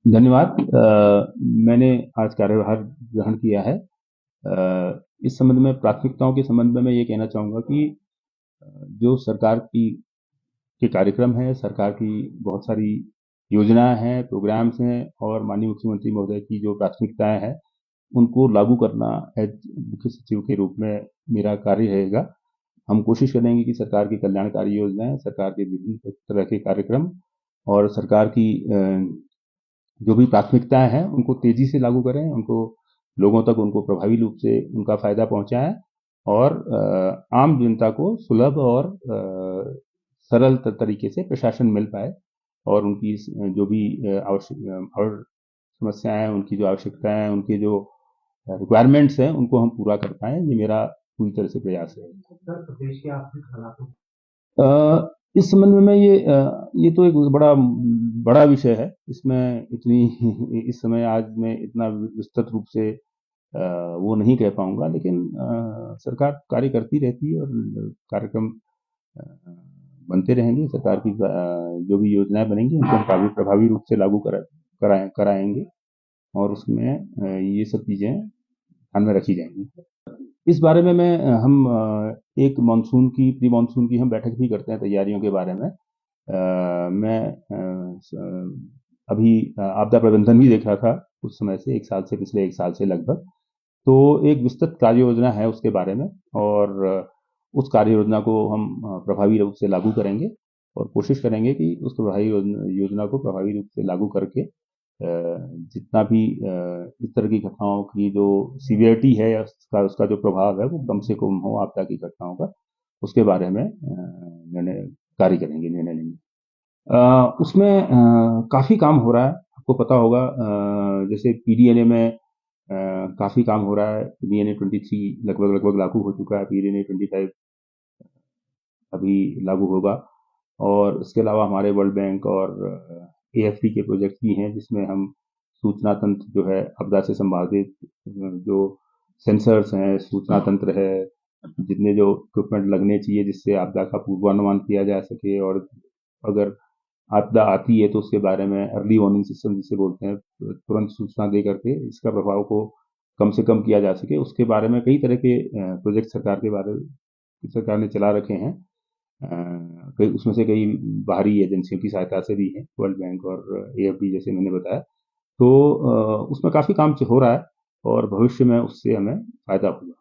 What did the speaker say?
धन्यवाद। मैंने आज कार्यभार ग्रहण किया है। इस संबंध में प्राथमिकताओं के संबंध में मैं ये कहना चाहूँगा कि जो सरकार की के कार्यक्रम हैं, सरकार की बहुत सारी योजनाएँ हैं, प्रोग्राम्स हैं और माननीय मुख्यमंत्री महोदय की जो प्राथमिकताएँ हैं, उनको लागू करना एज़ मुख्य सचिव के रूप में मेरा कार्य रहेगा। हम कोशिश करेंगे कि सरकार की कल्याणकारी योजनाएँ, सरकार के विभिन्न तरह के कार्यक्रम और सरकार की जो भी प्राथमिकताएं हैं उनको तेजी से लागू करें, उनको लोगों तक उनको प्रभावी रूप से उनका फायदा पहुंचाएं और आम जनता को सुलभ और सरल तरीके से प्रशासन मिल पाए और उनकी जो भी आवश्यक और समस्याएं हैं, उनकी जो आवश्यकताएं हैं, उनके जो रिक्वायरमेंट्स हैं, उनको हम पूरा कर पाए। ये मेरा पूरी तरह से प्रयास है। उत्तर प्रदेश के आर्थिक हालातों इस संबंध में मैं ये तो एक बड़ा बड़ा विषय है। इसमें इतनी इस समय आज मैं इतना विस्तृत रूप से वो नहीं कह पाऊंगा, लेकिन सरकार कार्य करती रहती है और कार्यक्रम अ, बनते रहेंगे। सरकार की जो भी योजनाएं बनेंगी उनको हम प्रभावी रूप से लागू कराएंगे और उसमें ये सब चीजें ध्यान में रखी जाएंगी। इस बारे में हम एक प्री मानसून की हम बैठक भी करते हैं तैयारियों के बारे में। मैं अभी आपदा प्रबंधन भी देख रहा था कुछ समय से, पिछले 1 साल से लगभग। तो एक विस्तृत कार्य योजना है उसके बारे में और उस कार्य योजना को हम प्रभावी रूप से लागू करेंगे और कोशिश करेंगे कि उस प्रभावी योजना को प्रभावी रूप से लागू करके जितना भी इस तरह की घटनाओं की जो सीवियरिटी है या उसका जो प्रभाव है वो कम से कम हो, आपदा की घटनाओं का, उसके बारे में निर्णय लेंगे। उसमें काफी काम हो रहा है, आपको पता होगा। जैसे पीडीएनए में काफी काम हो रहा है। पीडीएनए 23 लगभग लागू हो चुका है, पीडीएनए 25 अभी लागू होगा और इसके अलावा हमारे वर्ल्ड बैंक और एएफपी के प्रोजेक्ट भी हैं जिसमें हम सूचना तंत्र जो है आपदा से संबंधित जो सेंसर्स हैं, सूचना तंत्र है, जितने जो इक्विपमेंट लगने चाहिए जिससे आपदा का पूर्वानुमान किया जा सके और अगर आपदा आती है तो उसके बारे में अर्ली वार्निंग सिस्टम जिसे बोलते हैं, तुरंत सूचना दे करके इसका प्रभाव को कम से कम किया जा सके, उसके बारे में कई तरह के प्रोजेक्ट सरकार ने चला रखे हैं। उसमें से कई बाहरी एजेंसियों की सहायता से भी है, वर्ल्ड बैंक और एएफडी जैसे मैंने बताया। तो उसमें काफी काम हो रहा है और भविष्य में उससे हमें फायदा होगा।